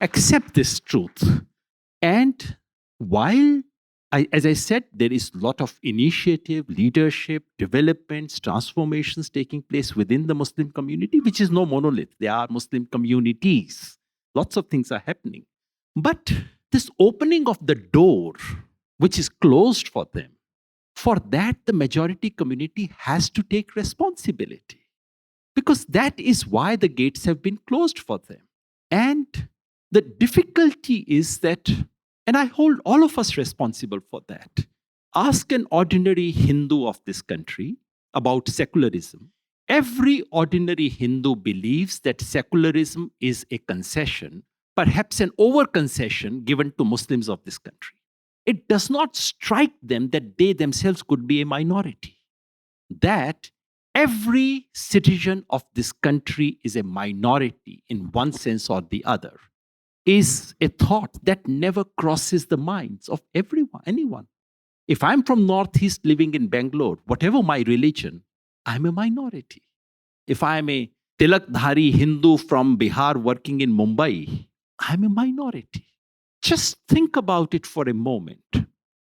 accept this truth. And while, as I said, there is a lot of initiative, leadership, developments, transformations taking place within the Muslim community, which is no monolith. There are Muslim communities. Lots of things are happening. But this opening of the door, which is closed for them, for that the majority community has to take responsibility. Because that is why the gates have been closed for them. And the difficulty is that, and I hold all of us responsible for that. Ask an ordinary Hindu of this country about secularism. Every ordinary Hindu believes that secularism is a concession, perhaps an over-concession given to Muslims of this country. It does not strike them that they themselves could be a minority. That every citizen of this country is a minority in one sense or the other is a thought that never crosses the minds of anyone. If I'm from Northeast living in Bangalore, whatever my religion, I'm a minority. If I'm a Tilakdhari Hindu from Bihar working in Mumbai, I'm a minority. Just think about it for a moment.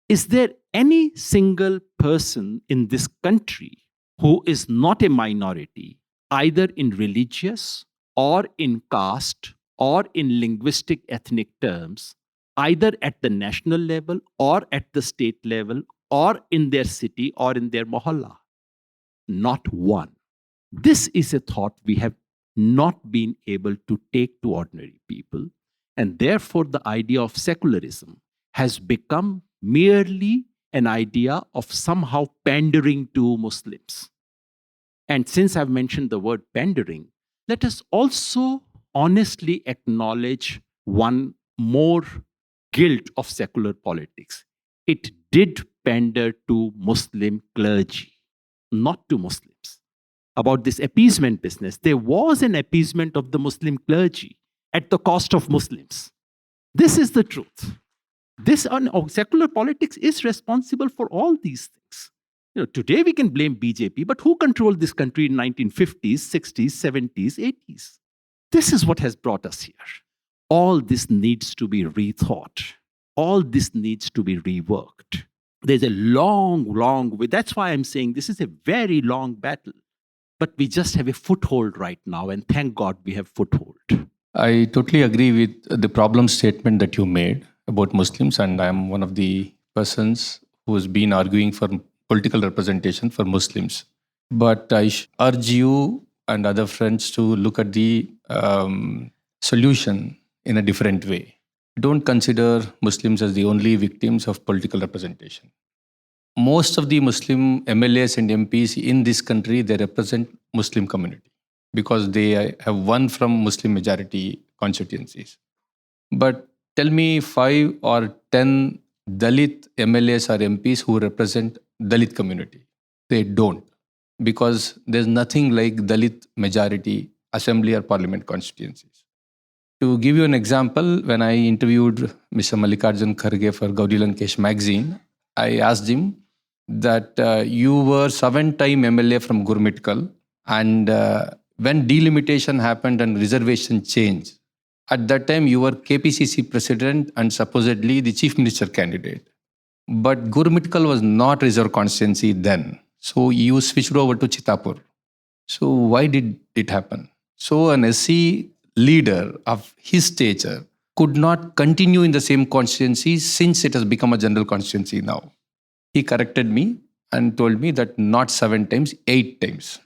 Is there any single person in this country who is not a minority, either in religious or in caste or in linguistic ethnic terms, either at the national level or at the state level or in their city or in their mohalla? Not one. This is a thought we have not been able to take to ordinary people. And therefore, the idea of secularism has become merely an idea of somehow pandering to Muslims. And since I've mentioned the word pandering, let us also honestly acknowledge one more guilt of secular politics. It did pander to Muslim clergy, not to Muslims. About this appeasement business, there was an appeasement of the Muslim clergy at the cost of Muslims. This is the truth. This secular politics is responsible for all these things. Today we can blame BJP, but who controlled this country in 1950s, 60s, 70s, 80s? This is what has brought us here. All this needs to be rethought. All this needs to be reworked. There's a long way. That's why I'm saying this is a very long battle. But we just have a foothold right now, and thank God we have foothold. I totally agree with the problem statement that you made about Muslims, and I'm one of the persons who has been arguing for political representation for Muslims. But I urge you and other friends to look at the solution in a different way. Don't consider Muslims as the only victims of political representation. Most of the Muslim MLAs and MPs in this country, they represent Muslim community because they have won from Muslim majority constituencies. But tell me 5 or 10 Dalit MLAs or MPs who represent Dalit community. They don't, because there's nothing like Dalit majority assembly or parliament constituencies. To give you an example, when I interviewed Mr. Mallikarjun Kharge for Gauri Lankesh magazine, I asked him that you were 7-time MLA from Gurmitkal, and when delimitation happened and reservation changed, at that time you were KPCC president and supposedly the chief minister candidate. But Gurmitkal was not reserved constituency then. So you switched over to Chitapur. So why did it happen? So an SC leader of his stature could not continue in the same constituency since it has become a general constituency now. He corrected me and told me that not 7 times, 8 times.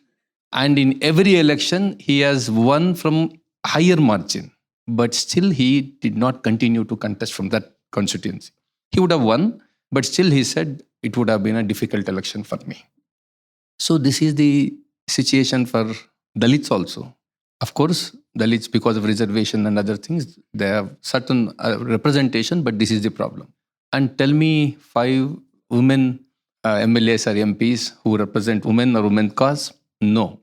And in every election, he has won from higher margin. But still, he did not continue to contest from that constituency. He would have won, but still he said it would have been a difficult election for me. So this is the situation for Dalits also. Of course, Dalits, because of reservation and other things, they have certain representation, but this is the problem. And tell me 5 women MLAs or MPs who represent women or women cause? No.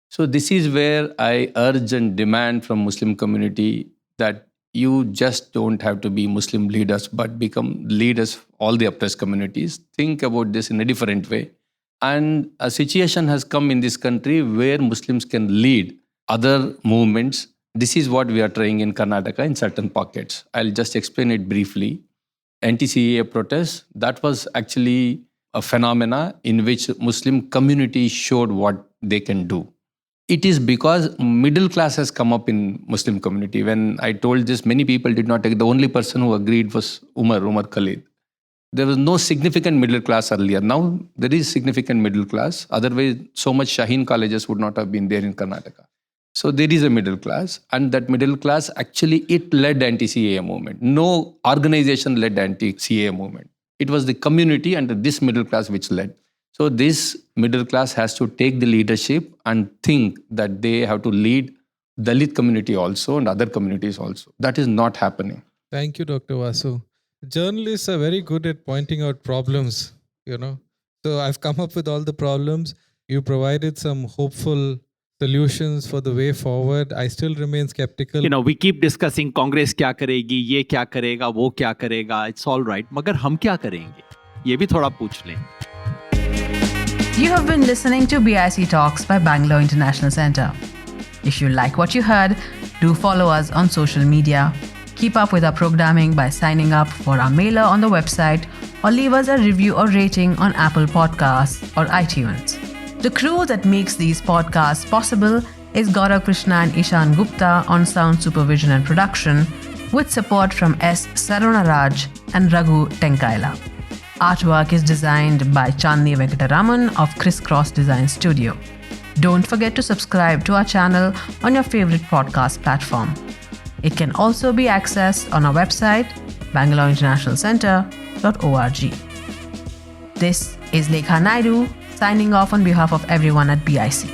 So this is where I urge and demand from Muslim community that you just don't have to be Muslim leaders, but become leaders of all the oppressed communities. Think about this in a different way. And a situation has come in this country where Muslims can lead other movements. This is what we are trying in Karnataka in certain pockets. I'll just explain it briefly. Anti-CAA protests, that was actually a phenomena in which Muslim community showed what they can do. It is because middle class has come up in Muslim community. When I told this, many people did not take. The only person who agreed was Umar Khalid. There was no significant middle class earlier. Now there is significant middle class. Otherwise, so much Shaheen colleges would not have been there in Karnataka. So there is a middle class, and that middle class actually, it led anti-CAA movement. No organization led anti-CAA movement. It was the community and this middle class which led. So this middle class has to take the leadership and think that they have to lead Dalit community also and other communities also. That is not happening. Thank you, Dr. Vasu. Journalists are very good at pointing out problems, So I've come up with all the problems. You provided some hopeful solutions for the way forward. I still remain skeptical. We keep discussing Congress kya karegi, ye kya karega, wo kya karega. It's all right. Magar hum kya karenge? Ye bhi thoda pooch lein. You have been listening to BIC Talks by Bangalore International Centre. If you like what you heard, do follow us on social media. Keep up with our programming by signing up for our mailer on the website or leave us a review or rating on Apple Podcasts or iTunes. The crew that makes these podcasts possible is Gaurav Krishna and Ishan Gupta on sound supervision and production, with support from S. Sarunaraj and Raghu Tenkaila. Artwork is designed by Chandni Venkataraman of Crisscross Design Studio. Don't forget to subscribe to our channel on your favorite podcast platform. It can also be accessed on our website, bangaloreinternationalcentre.org. This is Lekha Naidu, signing off on behalf of everyone at BIC.